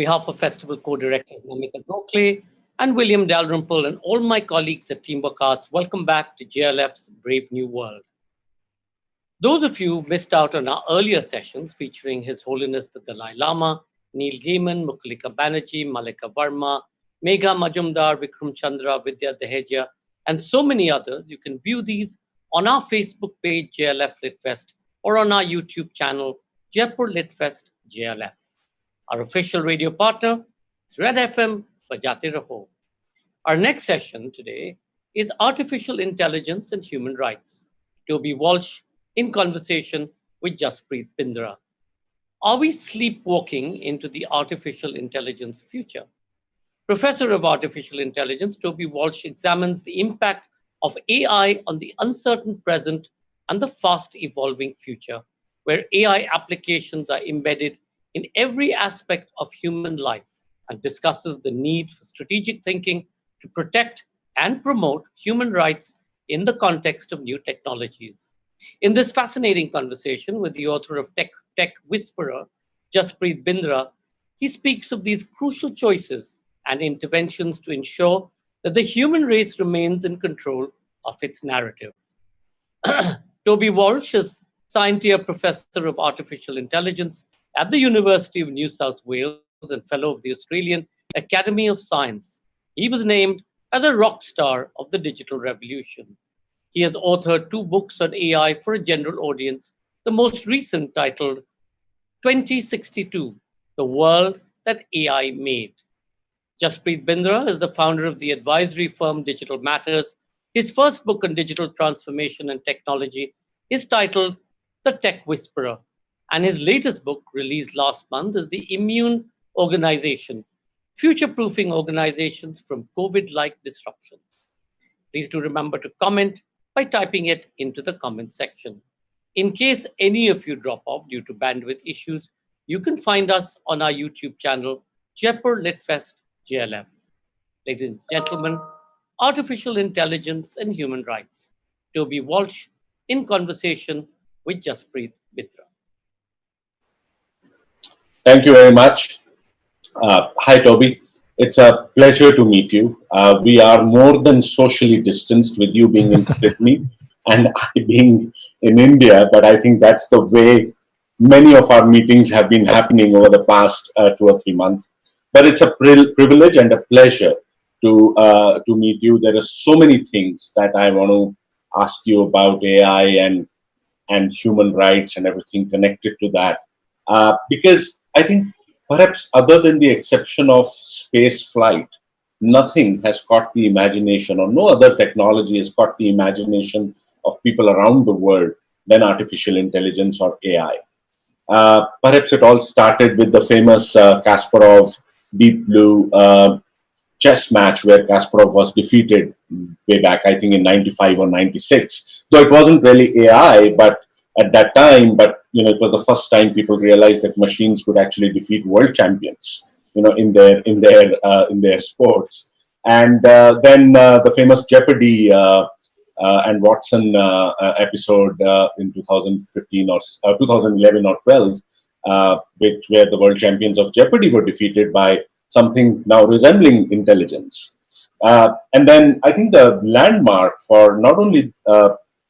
behalf of Festival co-directors Namita Gokhale and William Dalrymple and all my colleagues at Teamwork Arts, welcome back to JLF's Brave New World. Those of you who missed out on our earlier sessions featuring His Holiness the Dalai Lama, Neil Gaiman, Mukulika Banerjee, Malika Verma, Megha Majumdar, Vikram Chandra, Vidya Deheja, and so many others, you can view these on our Facebook page, JLF Litfest, or on our YouTube channel, Jaipur Litfest JLF. Our official radio partner is Red FM, Bajate Raho. Our next session today is Artificial Intelligence and Human Rights. Toby Walsh in conversation with Jaspreet Bindra. Are we sleepwalking into the artificial intelligence future? Professor of Artificial Intelligence, Toby Walsh examines the impact of AI on the uncertain present and the fast evolving future, where AI applications are embedded in every aspect of human life, and discusses the need for strategic thinking to protect and promote human rights in the context of new technologies. In this fascinating conversation with the author of Tech Whisperer, Jaspreet Bindra, he speaks of these crucial choices and interventions to ensure that the human race remains in control of its narrative. Toby Walsh is Scientia Professor of Artificial Intelligence at the University of New South Wales and Fellow of the Australian Academy of Science. He was named as a rock star of the digital revolution. He has authored 2 books on AI for a general audience, the most recent titled 2062, The World That AI Made. Jaspreet Bindra is the founder of the advisory firm Digital Matters. His first book on digital transformation and technology is titled The Tech Whisperer, and his latest book, released last month, is The Immune Organization, Future-Proofing Organizations from COVID-like Disruptions. Please do remember to comment by typing it into the comment section. In case any of you drop off due to bandwidth issues, you can find us on our YouTube channel, Jaipur Litfest JLF. Ladies and gentlemen, Artificial Intelligence and Human Rights. Toby Walsh in conversation with Jaspreet Bindra. Thank you very much. Hi, Toby. It's a pleasure to meet you. We are more than socially distanced, with you being in Sydney and I being in India, but I think that's the way many of our meetings have been happening over the past 2 or 3 months. But it's a privilege and a pleasure to meet you. There are so many things that I want to ask you about AI and human rights and everything connected to that. Because I think perhaps other than the exception of space flight, nothing has caught the imagination, or no other technology has caught the imagination of people around the world than artificial intelligence or AI. Perhaps it all started with the famous Kasparov Deep Blue chess match where Kasparov was defeated way back, I think in 95 or 96. Though it wasn't really AI, but at that time, but it was the first time people realized that machines could actually defeat world champions, in their sports. And then the famous Jeopardy and Watson episode in 2015 or 2011 or 12, where the world champions of Jeopardy were defeated by something now resembling intelligence. And then I think the landmark for not only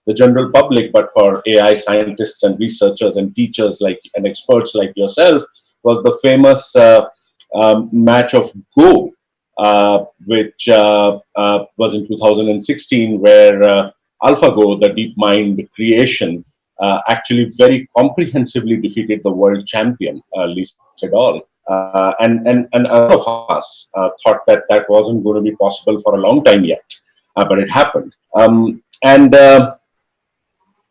the general public, but for AI scientists and researchers and teachers and experts like yourself, was the famous match of Go, which was in 2016, where AlphaGo, the DeepMind creation, actually very comprehensively defeated the world champion, Lee Sedol. And a lot of us thought that that wasn't going to be possible for a long time yet, but it happened.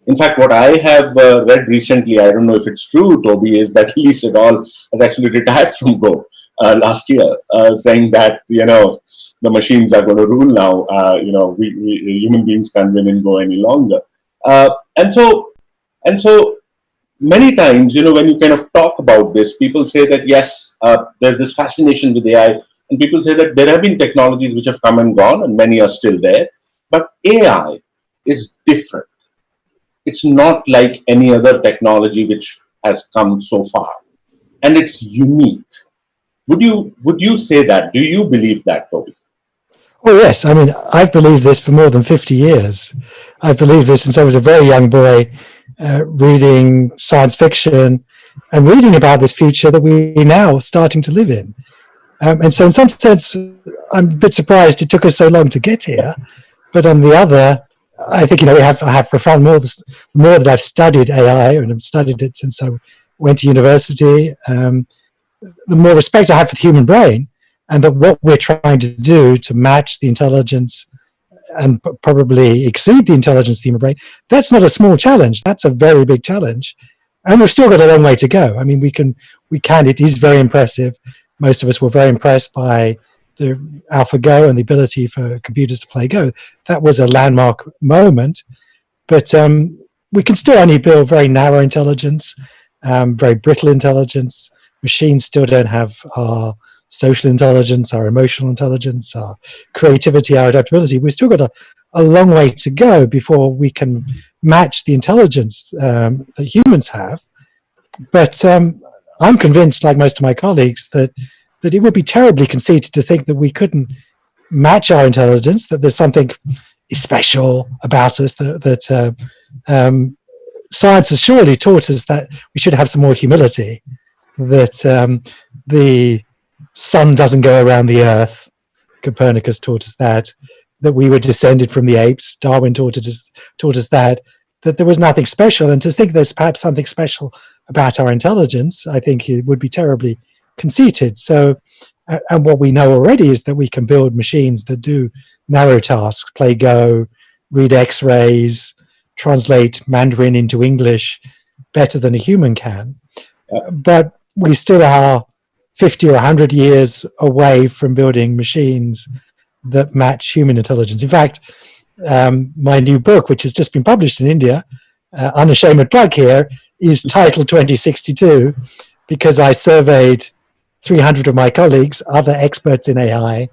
In fact, what I have read recently, I don't know if it's true, Toby, is that Lee Sedol has actually retired from Go last year, saying that, the machines are going to rule now. We human beings can't win in Go any longer. And so many times, when you kind of talk about this, people say that, yes, there's this fascination with AI, and people say that there have been technologies which have come and gone, and many are still there, but AI is different. It's not like any other technology which has come so far, and it's unique. Would you say that? Do you believe that, Toby? Oh, yes. I mean, I've believed this for more than 50 years. I've believed this since I was a very young boy, reading science fiction and reading about this future that we're now starting to live in. And so in some sense, I'm a bit surprised it took us so long to get here. But on the other, I think, I have profound the more that I've studied AI, and I've studied it since I went to university, the more respect I have for the human brain, and that what we're trying to do to match the intelligence and probably exceed the intelligence of the human brain, that's not a small challenge. That's a very big challenge. And we've still got a long way to go. I mean, it is very impressive. Most of us were very impressed by the AlphaGo and the ability for computers to play Go. That was a landmark moment. But we can still only build very narrow intelligence, very brittle intelligence. Machines still don't have our social intelligence, our emotional intelligence, our creativity, our adaptability. We've still got a long way to go before we can match the intelligence that humans have. But I'm convinced, like most of my colleagues, that it would be terribly conceited to think that we couldn't match our intelligence, that there's something special about us, that science has surely taught us that we should have some more humility, that the sun doesn't go around the earth. Copernicus taught us that we were descended from the apes. Darwin taught us that there was nothing special. And to think there's perhaps something special about our intelligence, I think it would be terribly conceited. So, and what we know already is that we can build machines that do narrow tasks, play Go, read X-rays, translate Mandarin into English better than a human can. But we still are 50 or 100 years away from building machines that match human intelligence. In fact, my new book, which has just been published in India, unashamed plug here, is titled 2062, because I surveyed 300 of my colleagues, other experts in AI,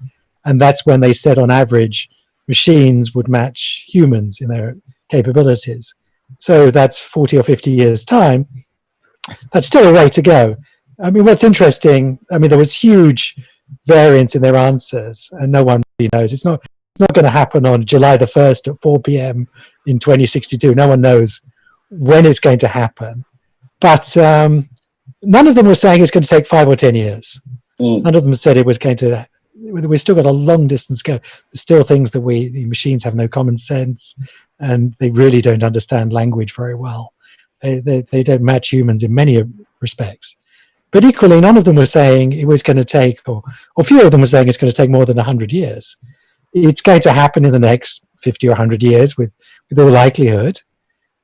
and that's when they said on average machines would match humans in their capabilities. So that's 40 or 50 years' time. That's still a way to go. I mean, what's interesting, there was huge variance in their answers, and no one really knows. It's not going to happen on July the 1st at 4 p.m. in 2062. No one knows when it's going to happen. But none of them were saying it's going to take 5 or 10 years. None of them said it was going to. We've still got a long distance to go. There's still things that the machines have no common sense, and they really don't understand language very well. They don't match humans in many respects. But equally, none of them were saying it was going to take, or few of them were saying it's going to take more than 100 years. It's going to happen in the next 50 or 100 years with all likelihood.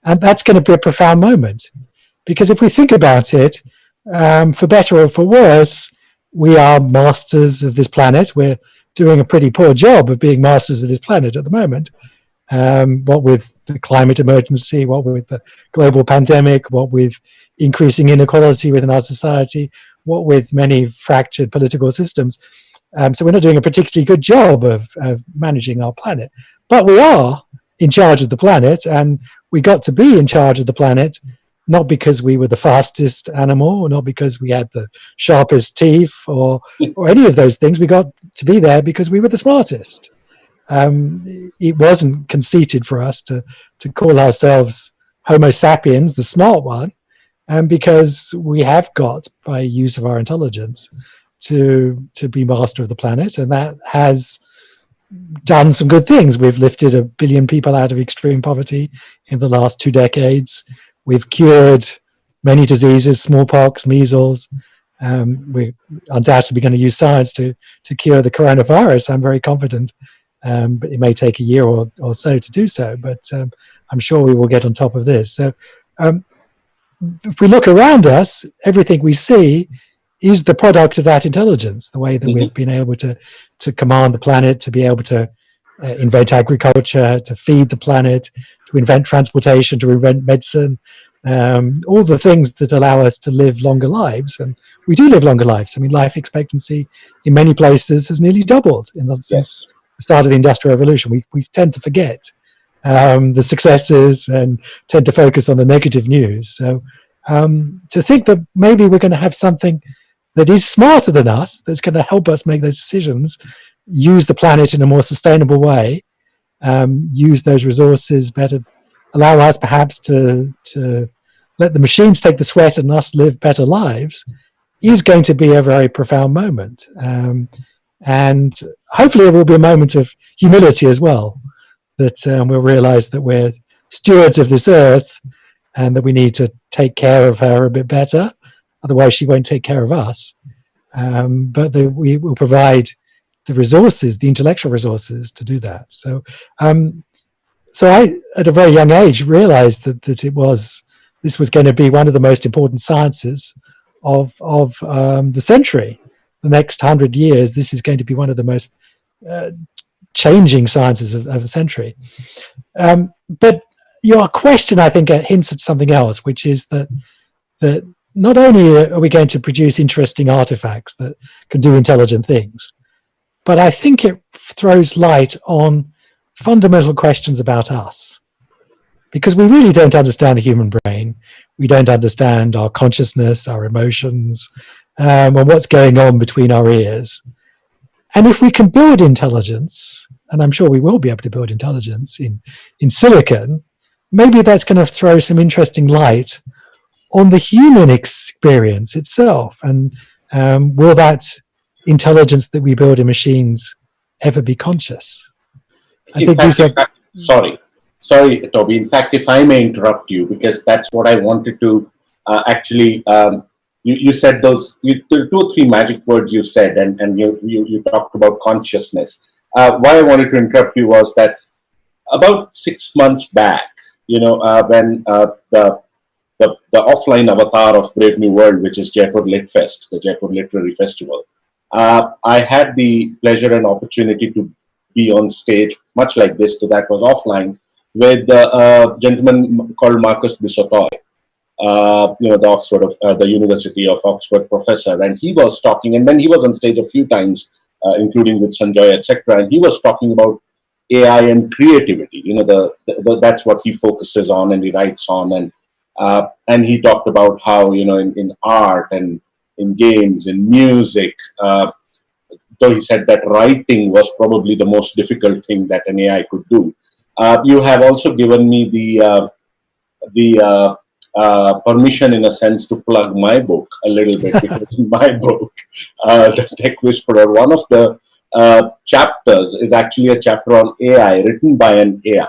And that's going to be a profound moment. Because if we think about it, for better or for worse, we are masters of this planet. We're doing a pretty poor job of being masters of this planet at the moment. What with the climate emergency, what with the global pandemic, what with increasing inequality within our society, what with many fractured political systems. So we're not doing a particularly good job of managing our planet. But we are in charge of the planet, and we got to be in charge of the planet not because we were the fastest animal, or not because we had the sharpest teeth, or any of those things. We got to be there because we were the smartest. It wasn't conceited for us to call ourselves Homo sapiens, the smart one, because we have got, by use of our intelligence, to be master of the planet, and that has done some good things. We've lifted 1 billion people out of extreme poverty in the last 2 decades. We've cured many diseases, smallpox, measles. We're undoubtedly going to use science to cure the coronavirus. I'm very confident. But it may take a year or so to do so, but I'm sure we will get on top of this. So if we look around us, everything we see is the product of that intelligence, the way that we've been able to command the planet, to be able to invent agriculture, to feed the planet, to invent transportation, to invent medicine, all the things that allow us to live longer lives. And we do live longer lives. Life expectancy in many places has nearly doubled since the start of the Industrial Revolution. We tend to forget the successes and tend to focus on the negative news. So to think that maybe we're going to have something that is smarter than us, that's going to help us make those decisions, use the planet in a more sustainable way, use those resources better, allow us perhaps to let the machines take the sweat and us live better lives, is going to be a very profound moment. And hopefully it will be a moment of humility as well, that we'll realize that we're stewards of this earth and that we need to take care of her a bit better. Otherwise she won't take care of us. But we will provide the resources, the intellectual resources to do that. So I, at a very young age, realized that this was going to be one of the most important sciences of the century. The next 100 years, this is going to be one of the most changing sciences of the century. But your question, I think, hints at something else, which is that not only are we going to produce interesting artifacts that can do intelligent things, but I think it throws light on fundamental questions about us. Because we really don't understand the human brain. We don't understand our consciousness, our emotions, and what's going on between our ears. And if we can build intelligence, and I'm sure we will be able to build intelligence in silicon, maybe that's going to throw some interesting light on the human experience itself. And will that intelligence that we build in machines ever be conscious? I think these are... Sorry, Toby. In fact, if I may interrupt you, because that's what I wanted to actually... You said there are 2 or 3 magic words you said, and you talked about consciousness. Why I wanted to interrupt you was that about 6 months back, when the offline avatar of Brave New World, which is Jaipur Lit Fest, the Jaipur Literary Festival, I had the pleasure and opportunity to be on stage, much like this, so that was offline, with a gentleman called Marcus Bissotoy. The University of Oxford professor, and he was talking, and then he was on stage a few times, including with Sanjoy, etc. And he was talking about AI and creativity. That's what he focuses on and he writes on, and he talked about how in art and in games, in music. Though he said that writing was probably the most difficult thing that an AI could do. You have also given me the permission, in a sense, to plug my book a little bit, because in my book, The Tech Whisperer, one of the chapters is actually a chapter on AI written by an AI,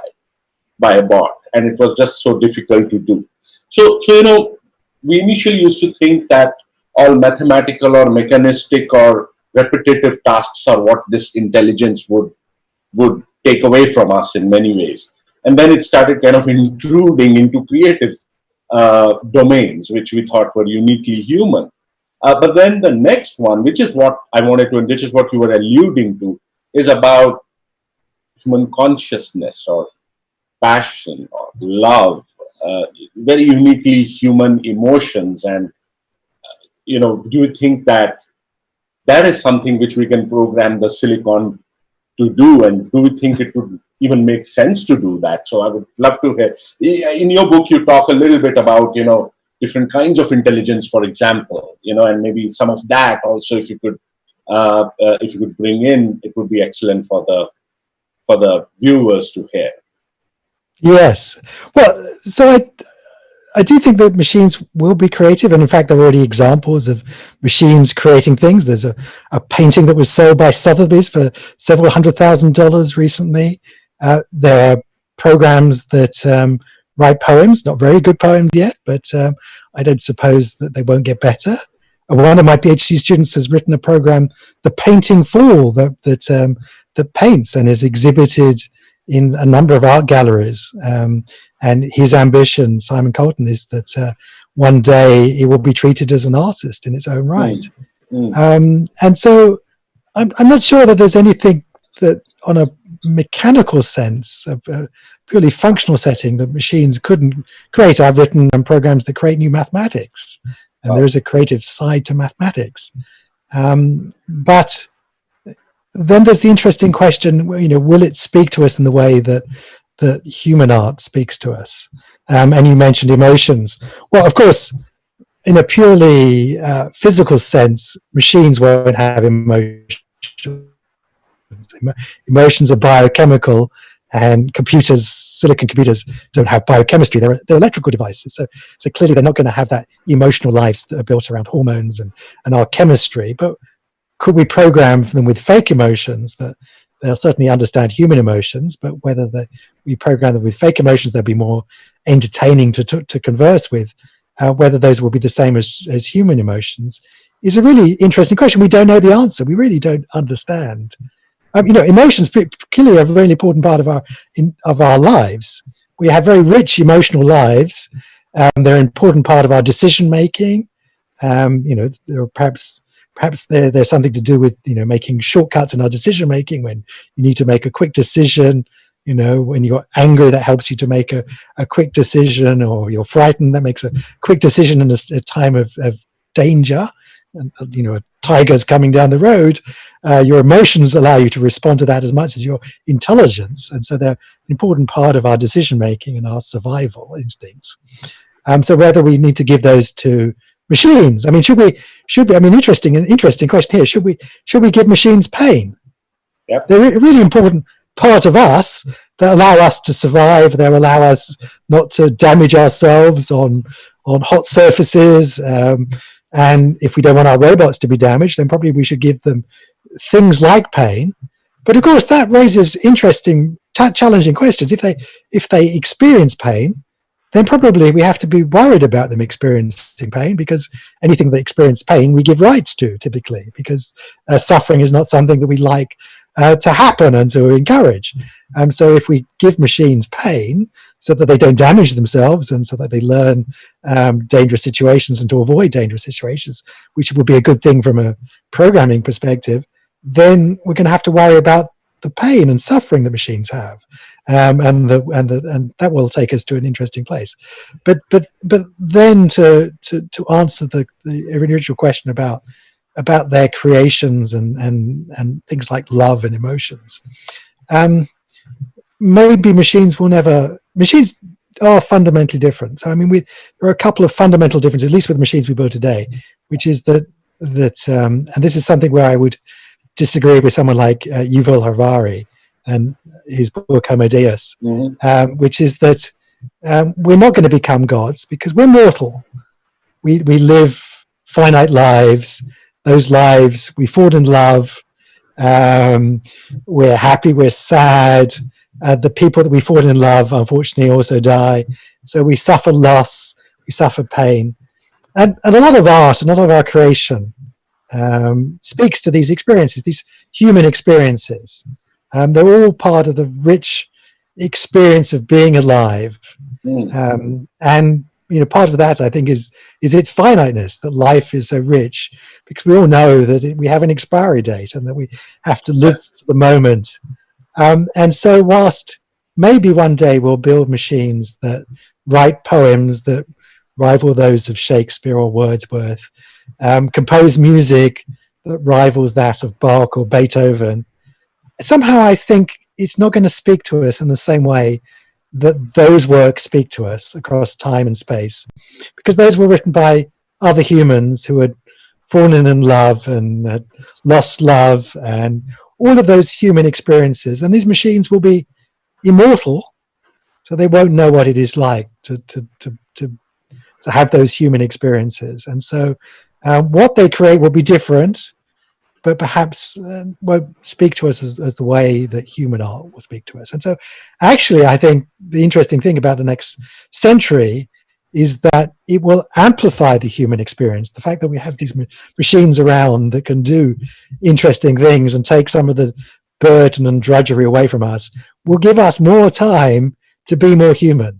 by a bot, and it was just so difficult to do. So we initially used to think that all mathematical or mechanistic or repetitive tasks are what this intelligence would take away from us in many ways. And then it started kind of intruding into creative domains, which we thought were uniquely human. But then the next one, which is what I wanted to, and which is what you were alluding to, is about human consciousness or passion or love, very uniquely human emotions. And, do you think that is something which we can program the silicon to do? And do we think it would even make sense to do that? So I would love to hear. In your book, you talk a little bit about, different kinds of intelligence, for example, and maybe some of that also, if you could bring in, it would be excellent for the viewers to hear. Yes. Well, so I do think that machines will be creative, and in fact, there are already examples of machines creating things. There's a painting that was sold by Sotheby's for several $100,000 recently. There are programs that write poems, not very good poems yet, but I don't suppose that they won't get better. One of my PhD students has written a program, The Painting Fool, that paints and is exhibited in a number of art galleries. And his ambition, Simon Colton, is that one day it will be treated as an artist in its own right. And so I'm not sure that there's anything that, on a mechanical sense, a purely functional setting, that machines couldn't create. I've written programs that create new mathematics, and there is a creative side to mathematics. But then there's the interesting question, will it speak to us in the way that human art speaks to us? And you mentioned emotions. Well, of course, in a purely physical sense, machines won't have emotions. Emotions are biochemical, and computers, silicon computers, don't have biochemistry. They're electrical devices. So clearly they're not going to have that emotional lives that are built around hormones and our chemistry. But could we program them with fake emotions that they'll certainly understand human emotions, but whether we program them with fake emotions, they'll be more entertaining to converse with. Whether those will be the same as human emotions is a really interesting question. We don't know the answer. We really don't understand. Emotions clearly are a very important part of our lives. We have very rich emotional lives. They're an important part of our decision making. There are perhaps there's something to do with making shortcuts in our decision making when you need to make a quick decision. When you're angry, that helps you to make a quick decision, or you're frightened, that makes a quick decision in a time of danger. And, a tiger's coming down the road. Your emotions allow you to respond to that as much as your intelligence. And so they're an important part of our decision making and our survival instincts. So whether we need to give those to machines, should we, interesting question here. Should we give machines pain? Yep. They're a really important part of us that allow us to survive. They allow us not to damage ourselves on hot surfaces. And if we don't want our robots to be damaged, then probably we should give them things like pain. But of course, that raises interesting, challenging questions. If they experience pain, then probably we have to be worried about them experiencing pain, because anything that experiences pain, we give rights to typically, because suffering is not something that we like to happen and to encourage. So if we give machines pain so that they don't damage themselves and so that they learn dangerous situations and to avoid dangerous situations, which would be a good thing from a programming perspective, then we're going to have to worry about the pain and suffering that machines have, and that will take us to an interesting place. But then to answer the original question about their creations and things like love and emotions, maybe machines are fundamentally different. So there are a couple of fundamental differences, at least with the machines we build today, which is that and this is something where I would disagree with someone like Yuval Harari and his book Homo Deus, which is that we're not going to become gods because we're mortal. We live finite lives. Those lives, we fall in love. We're happy. We're sad. The people that we fall in love, unfortunately, also die. So we suffer loss. We suffer pain. And a lot of art, a lot of our creation speaks to these experiences, these human experiences. They're all part of the rich experience of being alive. And part of that, I think, is its finiteness, that life is so rich, because we all know that we have an expiry date and that we have to live for the moment. And so whilst maybe one day we'll build machines that write poems that rival those of Shakespeare or Wordsworth, compose music that rivals that of Bach or Beethoven, somehow I think it's not going to speak to us in the same way that those works speak to us across time and space, because those were written by other humans who had fallen in love and had lost love and all of those human experiences. And these machines will be immortal, so they won't know what it is like to have those human experiences. And so what they create will be different, but perhaps won't speak to us as the way that human art will speak to us. And so actually, I think the interesting thing about the next century is that it will amplify the human experience. The fact that we have these machines around that can do interesting things and take some of the burden and drudgery away from us will give us more time to be more human.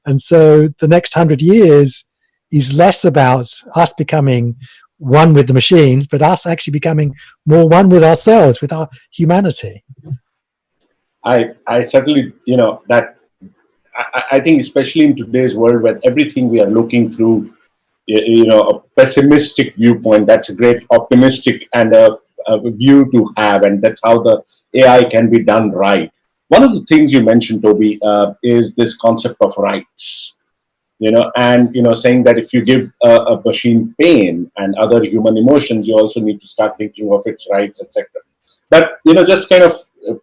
And so the next 100 years is less about us becoming one with the machines, but us actually becoming more one with ourselves, with our humanity. I certainly, I think especially in today's world where everything we are looking through, a pessimistic viewpoint, that's a great optimistic and a view to have, and that's how the AI can be done right. One of the things you mentioned, Toby, is this concept of rights. and saying that if you give a machine pain and other human emotions, you also need to start thinking of its rights, etc. But just kind of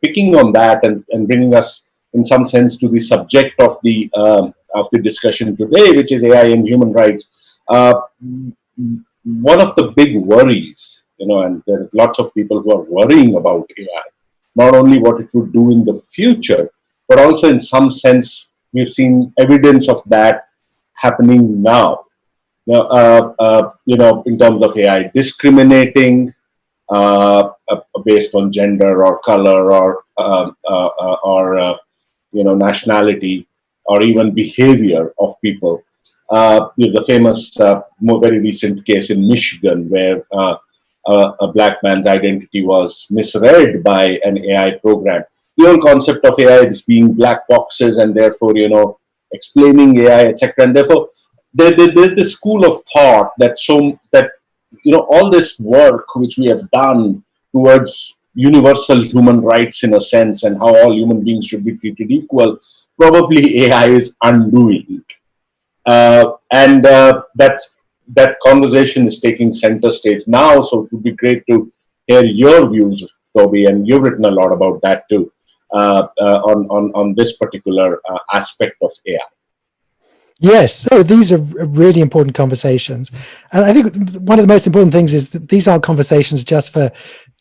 picking on that and bringing us in some sense to the subject of the discussion today, which is AI and human rights. Uh, One of the big worries, and there are lots of people who are worrying about AI, not only what it would do in the future, but also in some sense, we've seen evidence of that happening now. In terms of AI discriminating based on gender or color or nationality or even behavior of people. The famous, more very recent case in Michigan where a black man's identity was misread by an AI program. The whole concept of AI is being black boxes and therefore, explaining AI, etc. And therefore, there's this school of thought that all this work which we have done towards universal human rights in a sense and how all human beings should be treated equal, probably AI is undoing. And that conversation is taking center stage now. So it would be great to hear your views, Toby, and you've written a lot about that too, on this particular aspect of AI. Yes, so these are really important conversations. And I think one of the most important things is that these aren't conversations just for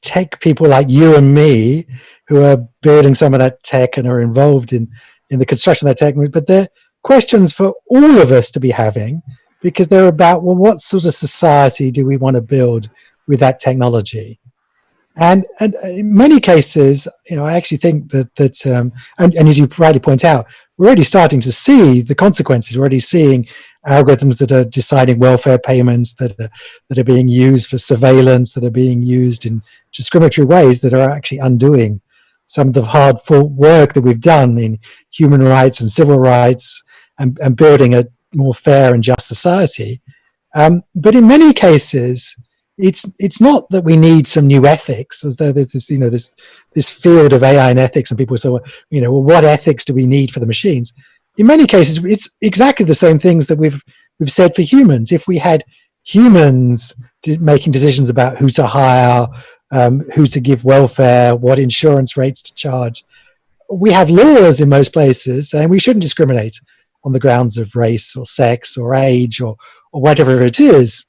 tech people like you and me who are building some of that tech and are involved in the construction of that tech, but they're questions for all of us to be having, because they're about, well, what sort of society do we want to build with that technology? And in many cases, I actually think that and as you rightly point out, we're already starting to see the consequences. We're already seeing algorithms that are deciding welfare payments, that are being used for surveillance, that are being used in discriminatory ways, that are actually undoing some of the hard fought work that we've done in human rights and civil rights and building a more fair and just society. But in many cases, it's not that we need some new ethics, as though there's this field of AI and ethics, and people say, well, what ethics do we need for the machines? In many cases, it's exactly the same things that we've said for humans. If we had humans making decisions about who to hire, who to give welfare, what insurance rates to charge, we have laws in most places, and we shouldn't discriminate on the grounds of race or sex or age or whatever it is.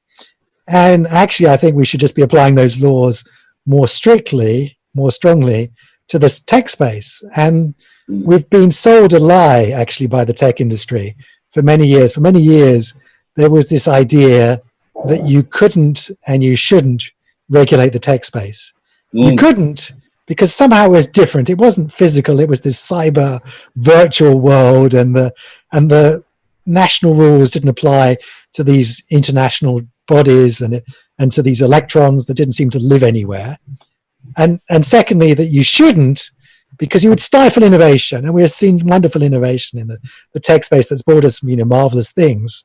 And actually, I think we should just be applying those laws more strictly, more strongly to the tech space. And we've been sold a lie, actually, by the tech industry for many years. For many years, there was this idea that you couldn't and you shouldn't regulate the tech space. You couldn't because somehow it was different. It wasn't physical. It was this cyber virtual world, and the national rules didn't apply to these international bodies and to these electrons that didn't seem to live anywhere. And secondly, that you shouldn't, because you would stifle innovation. And we have seen wonderful innovation in the tech space that's brought us marvelous things.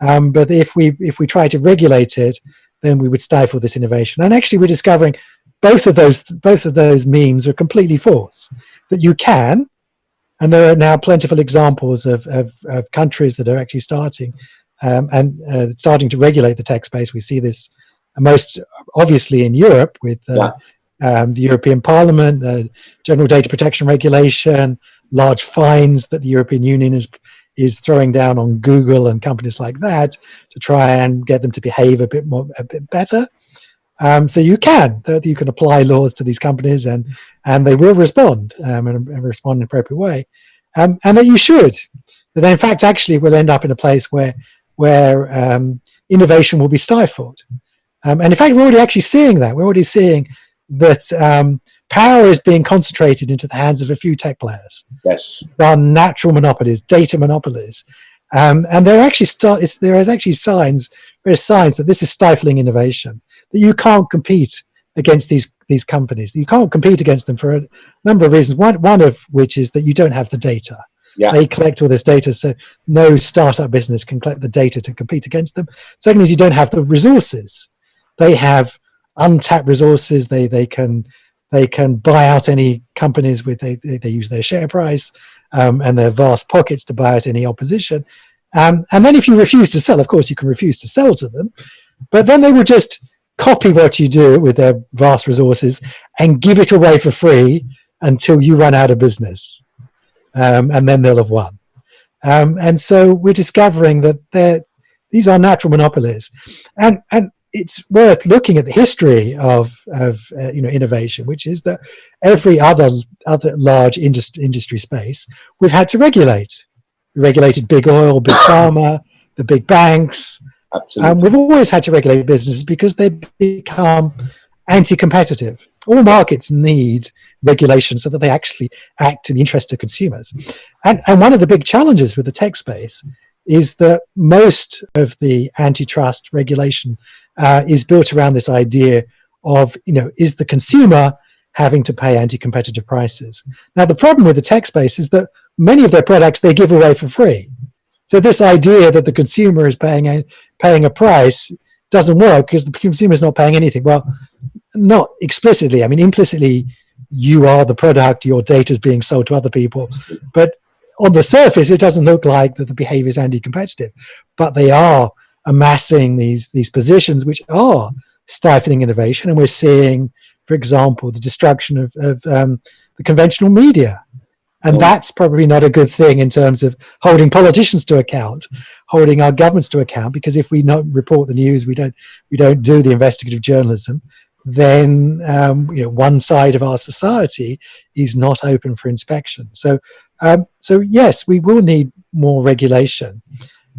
But if we try to regulate it, then we would stifle this innovation. And actually, we're discovering both of those memes are completely false. That you can, and there are now plentiful examples of countries that are actually starting starting to regulate the tech space. We see this most obviously in Europe with the European Parliament, the General Data Protection Regulation, large fines that the European Union is throwing down on Google and companies like that to try and get them to behave a bit better. So you can apply laws to these companies, and they will respond and respond in an appropriate way, and that you should. That in fact, actually, we'll end up in a place where innovation will be stifled. And in fact, we're already actually seeing that. We're already seeing that power is being concentrated into the hands of a few tech players. Yes. There are natural monopolies, data monopolies. And there is actually signs that this is stifling innovation, that you can't compete against these companies. You can't compete against them for a number of reasons, one of which is that you don't have the data. Yeah. They collect all this data, so no startup business can collect the data to compete against them. Second is you don't have the resources. They have untapped resources. They can buy out any companies they use their share price and their vast pockets to buy out any opposition. And then if you refuse to sell, of course, you can refuse to sell to them, but then they will just copy what you do with their vast resources and give it away for free until you run out of business. And then they'll have won. And so we're discovering that these are natural monopolies. And it's worth looking at the history of innovation, which is that every other large industry space we've had to regulate. We regulated big oil, big pharma, the big banks. Absolutely. We've always had to regulate businesses because they become anti-competitive. All markets need regulation so that they actually act in the interest of consumers. And one of the big challenges with the tech space is that most of the antitrust regulation is built around this idea of, is the consumer having to pay anti-competitive prices? Now, the problem with the tech space is that many of their products they give away for free. So this idea that the consumer is paying a price doesn't work because the consumer is not paying anything. Well, not explicitly. I mean, implicitly, you are the product, your data is being sold to other people. But on the surface, it doesn't look like that the behavior is anti-competitive. But they are amassing these positions which are stifling innovation. And we're seeing, for example, the destruction of the conventional media. And that's probably not a good thing in terms of holding politicians to account, holding our governments to account, because if we not report the news, we don't do the investigative journalism, then one side of our society is not open for inspection. So yes, we will need more regulation.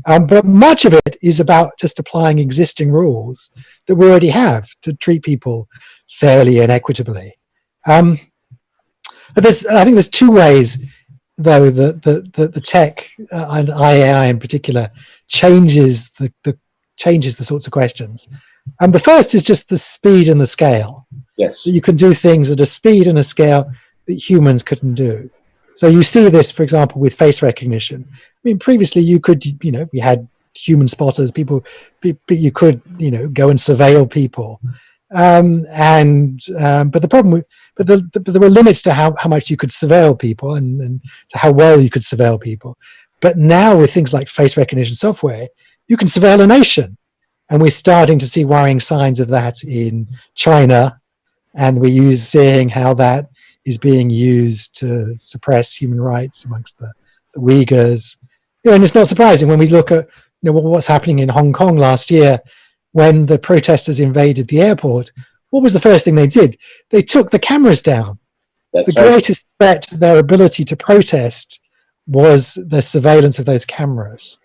But much of it is about just applying existing rules that we already have to treat people fairly and equitably. But I think there's two ways, though, that the tech and AI in particular changes the sorts of questions. And the first is just the speed and the scale. Yes. That you can do things at a speed and a scale that humans couldn't do. So you see this, for example, with face recognition. I mean, previously you could, we had human spotters, but you could, go and surveil people. But the problem, but there were limits to how much you could surveil people and to how well you could surveil people. But now with things like face recognition software, you can surveil a nation. And we're starting to see worrying signs of that in China. And we're seeing how that is being used to suppress human rights amongst the Uyghurs. And it's not surprising when we look at what's happening in Hong Kong last year when the protesters invaded the airport. What was the first thing they did? They took the cameras down. That's the greatest threat to their ability to protest was the surveillance of those cameras.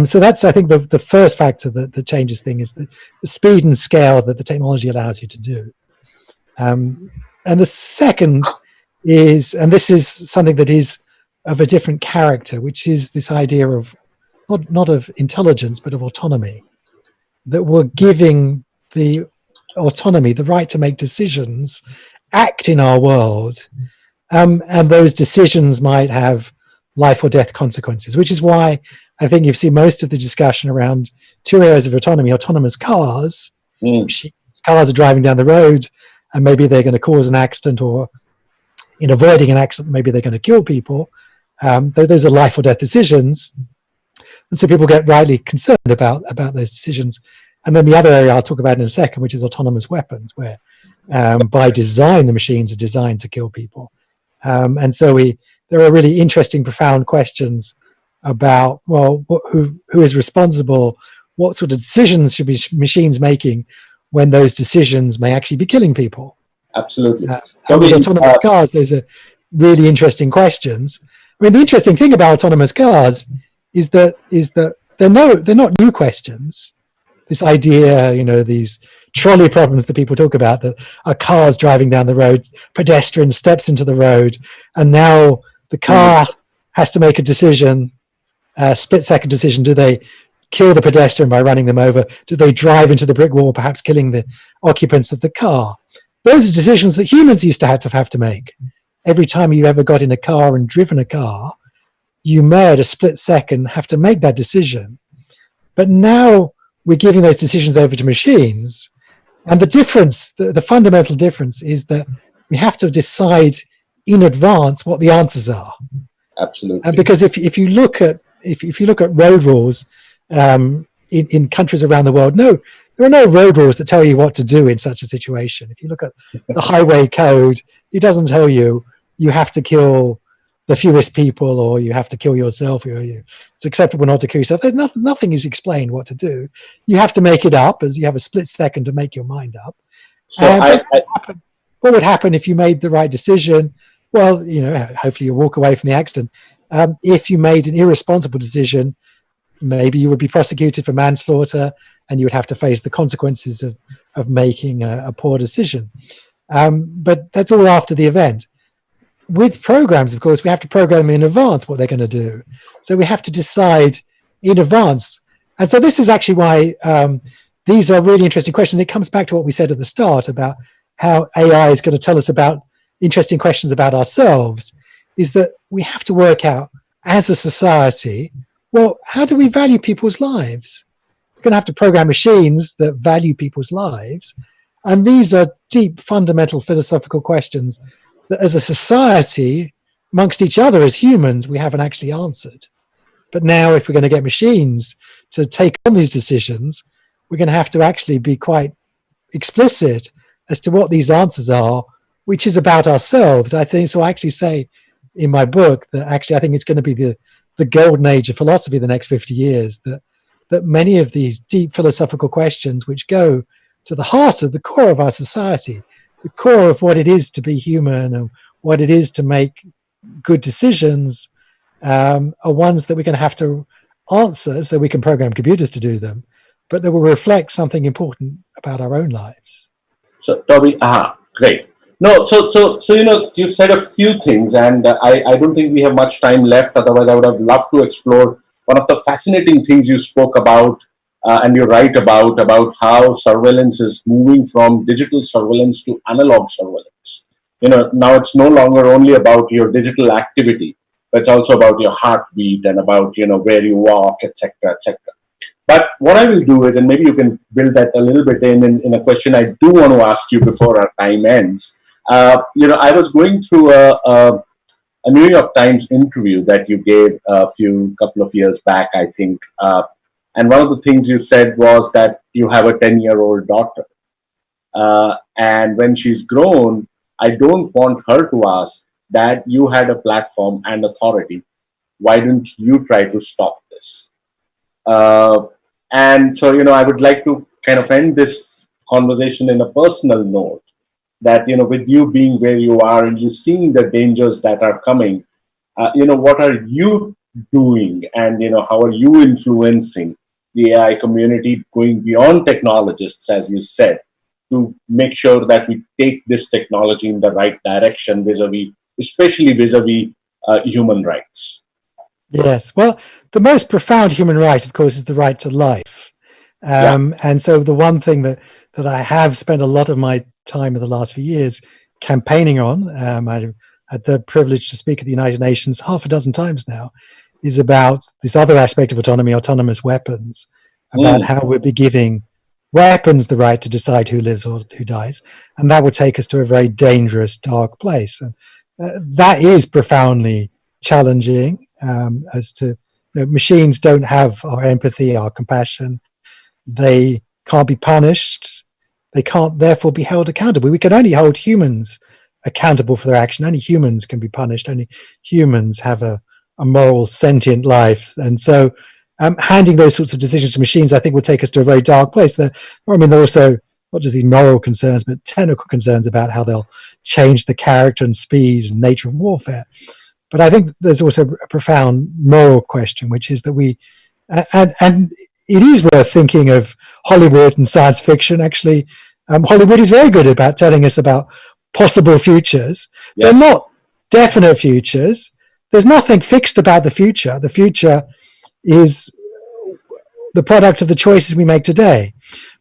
So that's, I think, the first factor that changes things is the speed and scale that the technology allows you to do. And the second is, and this is something that is of a different character, which is this idea of not of intelligence, but of autonomy, that we're giving the autonomy, the right to make decisions, act in our world, and those decisions might have life or death consequences, which is why I think you've seen most of the discussion around two areas of autonomy: autonomous cars. Cars are driving down the road and maybe they're going to cause an accident, or in avoiding an accident, maybe they're going to kill people. Those are life or death decisions. And so people get rightly concerned about those decisions. And then the other area I'll talk about in a second, which is autonomous weapons, where by design, the machines are designed to kill people. And so there are really interesting, profound questions about, well, who is responsible? What sort of decisions should be machines making when those decisions may actually be killing people? Absolutely. With autonomous cars, those are really interesting questions. I mean, the interesting thing about autonomous cars is that they're not new questions. This idea, these trolley problems that people talk about, that are cars driving down the road, pedestrian steps into the road, and now the car has to make a decision, a split-second decision. Do they kill the pedestrian by running them over? Do they drive into the brick wall, perhaps killing the occupants of the car? Those are decisions that humans used to have to make. Every time you ever got in a car and driven a car, you may at a split second have to make that decision. But now we're giving those decisions over to machines. And the difference, the fundamental difference, is that we have to decide in advance what the answers are. Absolutely. And because if you look at if you look at road rules in countries around the world, no, there are no road rules that tell you what to do in such a situation. If you look at the highway code, it doesn't tell you have to kill the fewest people or you have to kill yourself. It's acceptable not to kill yourself. Nothing is explained what to do. You have to make it up, as you have a split second to make your mind up. So what would happen if you made the right decision? Well, hopefully you walk away from the accident. If you made an irresponsible decision, maybe you would be prosecuted for manslaughter and you would have to face the consequences of making a poor decision. But that's all after the event. With programs, of course, we have to program in advance what they're going to do. So we have to decide in advance. And so this is actually why these are really interesting questions. It comes back to what we said at the start about how AI is going to tell us about interesting questions about ourselves, is that we have to work out as a society, well, how do we value people's lives? We're going to have to program machines that value people's lives. And these are deep, fundamental philosophical questions that as a society, amongst each other as humans, we haven't actually answered. But now if we're going to get machines to take on these decisions, we're going to have to actually be quite explicit as to what these answers are, which is about ourselves. I think so. I actually say in my book that actually I think it's going to be the golden age of philosophy the next 50 years, that many of these deep philosophical questions which go to the heart of the core of our society, the core of what it is to be human and what it is to make good decisions, are ones that we're going to have to answer so we can program computers to do them, but that will reflect something important about our own lives. So, Toby, great. No, so you said a few things, and I don't think we have much time left. Otherwise, I would have loved to explore one of the fascinating things you spoke about, and you write about how surveillance is moving from digital surveillance to analog surveillance. Now it's no longer only about your digital activity, but it's also about your heartbeat and about where you walk, etc., etc. But what I will do is, and maybe you can build that a little bit in a question I do want to ask you before our time ends. I was going through a New York Times interview that you gave a couple of years back, I think. And one of the things you said was that you have a 10-year-old daughter. And when she's grown, I don't want her to ask that you had a platform and authority. Why don't you try to stop this? And so, I would like to kind of end this conversation in a personal note that, with you being where you are and you seeing the dangers that are coming, what are you doing and, how are you influencing the AI community going beyond technologists, as you said, to make sure that we take this technology in the right direction especially vis-a-vis human rights? Yes. Well, the most profound human right, of course, is the right to life. And so the one thing that I have spent a lot of my time in the last few years campaigning on, I had the privilege to speak at the United Nations half a dozen times now, is about this other aspect of autonomy, autonomous weapons, about how we'll be giving weapons the right to decide who lives or who dies. And that would take us to a very dangerous, dark place. And that is profoundly challenging, as to machines don't have our empathy, our compassion. They can't be punished. They can't therefore be held accountable. We can only hold humans accountable for their action. Only humans can be punished. Only humans have a moral, sentient life. And so handing those sorts of decisions to machines, I think, will take us to a very dark place. There are also not just these moral concerns, but technical concerns about how they'll change the character and speed and nature of warfare. But I think there's also a profound moral question, which is that and it is worth thinking of Hollywood and science fiction. Actually, Hollywood is very good about telling us about possible futures. Yes. They're not definite futures. There's nothing fixed about the future. The future is the product of the choices we make today.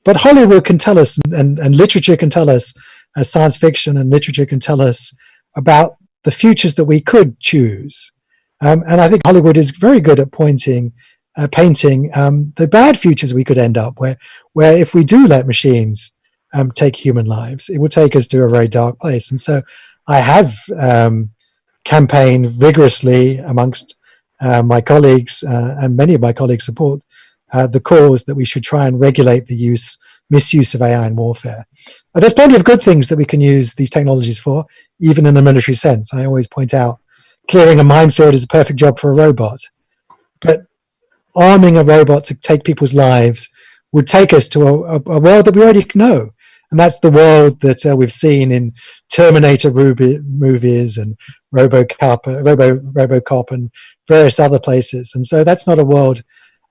But Hollywood can tell us, and literature can tell us, science fiction and literature can tell us about the futures that we could choose. And I think Hollywood is very good at painting the bad futures we could end up where if we do let machines take human lives, it will take us to a very dark place. And so I have campaigned vigorously amongst my colleagues and many of my colleagues support the cause that we should try and regulate the misuse of AI in warfare. But there's plenty of good things that we can use these technologies for, even in a military sense. I always point out clearing a minefield is a perfect job for a robot. But arming a robot to take people's lives would take us to a world that we already know. And that's the world that we've seen in Terminator movies and RoboCop and various other places. And so that's not a world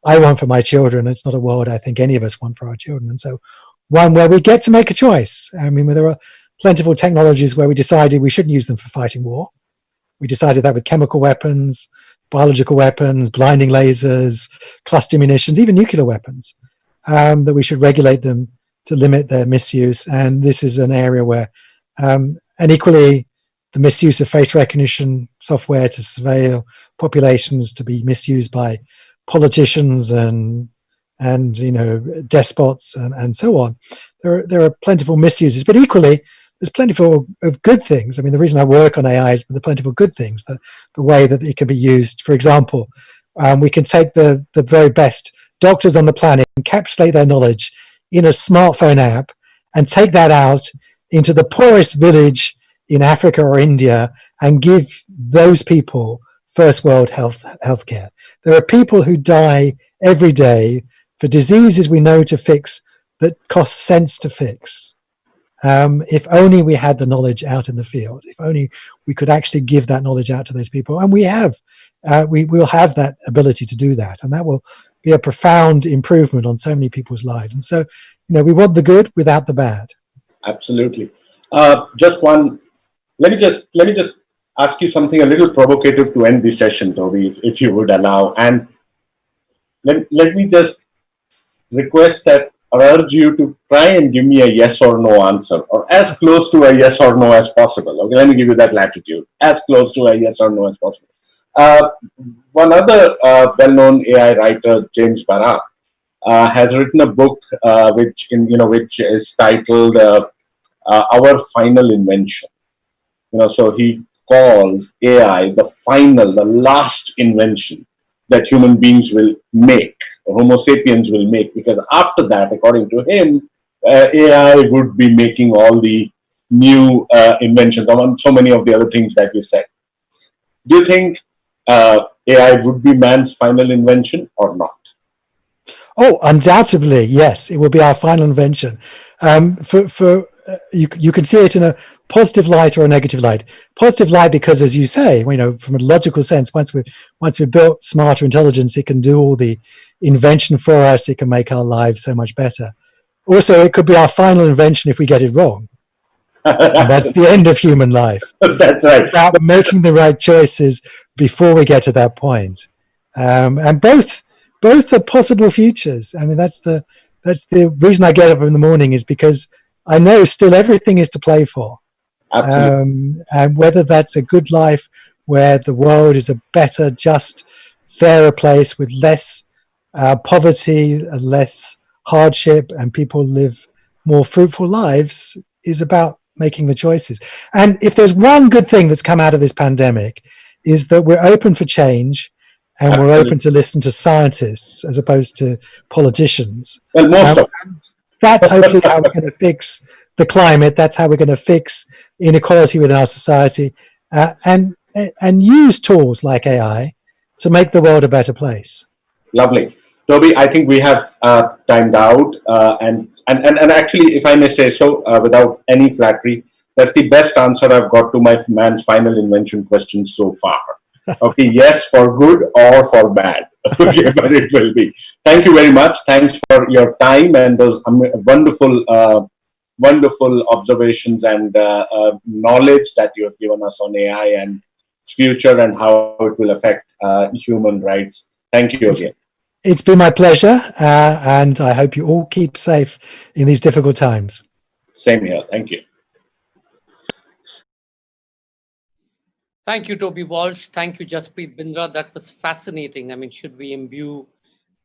I want for my children. It's not a world I think any of us want for our children. And so one where we get to make a choice. I mean, there are plentiful technologies where we decided we shouldn't use them for fighting war. We decided that with chemical weapons, biological weapons, blinding lasers, cluster munitions, even nuclear weapons, that we should regulate them to limit their misuse. And this is an area where, and equally, the misuse of face recognition software to surveil populations to be misused by politicians and despots and so on. There are plentiful misuses, but equally, there's plentiful of good things. I mean, the reason I work on AI is the plentiful good things, the way that it can be used. For example, we can take the very best doctors on the planet, encapsulate their knowledge in a smartphone app, and take that out into the poorest village in Africa or India and give those people first world healthcare. There are people who die every day for diseases we know to fix that cost cents to fix. If only we had the knowledge out in the field, if only we could actually give that knowledge out to those people. And we will have that ability to do that. And that will be a profound improvement on so many people's lives. And so, we want the good without the bad. Absolutely. Let me just ask you something a little provocative to end the session, Toby, if you would allow. And let me just request that or urge you to try and give me a yes or no answer, or as close to a yes or no as possible. Okay, let me give you that latitude, as close to a yes or no as possible. One other well-known AI writer, James Barra, has written a book which is titled "Our Final Invention." So he calls AI the last invention that human beings will make, or Homo sapiens will make, because after that, according to him, AI would be making all the new inventions among so many of the other things that you said. Do you think AI would be man's final invention or not? Oh, undoubtedly, yes. It will be our final invention. You can see it in a positive light or a negative light. Positive light because, as you say, from a logical sense, once we've built smarter intelligence, it can do all the invention for us. It can make our lives so much better. Also, it could be our final invention if we get it wrong. And that's the end of human life. That's right. About making the right choices before we get to that point. And both are possible futures. I mean, that's the reason I get up in the morning, is because I know still everything is to play for. Absolutely. And whether that's a good life where the world is a better, just, fairer place with less poverty, less hardship, and people live more fruitful lives, is about making the choices. And if there's one good thing that's come out of this pandemic, is that we're open for change, and we're open to listen to scientists as opposed to politicians. Well, most of That's hopefully how we're going to fix the climate. That's how we're going to fix inequality within our society, and use tools like AI to make the world a better place. Lovely. Toby, I think we have timed out, and actually, if I may say so, without any flattery, that's the best answer I've got to my man's final invention question so far. Okay, yes, for good or for bad. Okay, but it will be. Thank you very much. Thanks for your time and those wonderful observations and knowledge that you have given us on AI and its future and how it will affect human rights. Thank you again. It's been my pleasure, and I hope you all keep safe in these difficult times. Same here. Thank you. Thank you, Toby Walsh. Thank you, Jaspreet Bindra. That was fascinating. I mean, should we imbue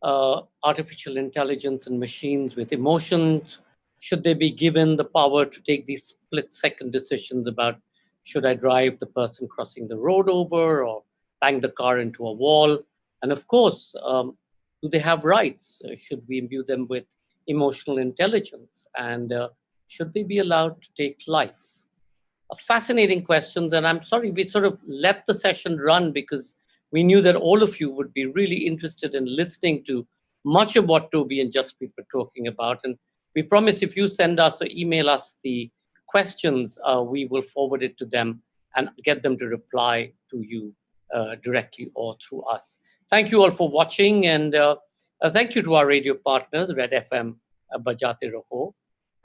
artificial intelligence and machines with emotions? Should they be given the power to take these split-second decisions about should I drive the person crossing the road over, or bang the car into a wall? And of course, do they have rights? Should we imbue them with emotional intelligence? And should they be allowed to take life? Fascinating questions. And I'm sorry, we sort of let the session run because we knew that all of you would be really interested in listening to much of what Toby and Jaspreet were talking about. And we promise if you send us or email us the questions, we will forward it to them and get them to reply to you directly or through us. Thank you all for watching. And thank you to our radio partners, Red FM, Bajate Raho.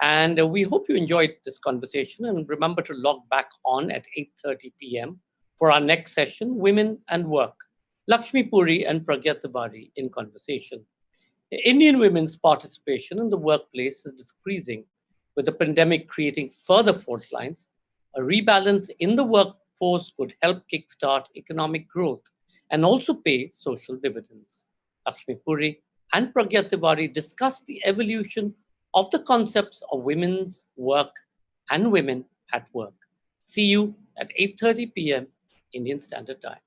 And we hope you enjoyed this conversation. And remember to log back on at 8:30 p.m. for our next session, Women and Work. Lakshmi Puri and Pragya Tiwari in conversation. Indian women's participation in the workplace is decreasing, with the pandemic creating further fault lines. A rebalance in the workforce could help kickstart economic growth and also pay social dividends. Lakshmi Puri and Pragya Tiwari discussed the evolution of the concepts of women's work and women at work. See you at 8:30 p.m. Indian Standard Time.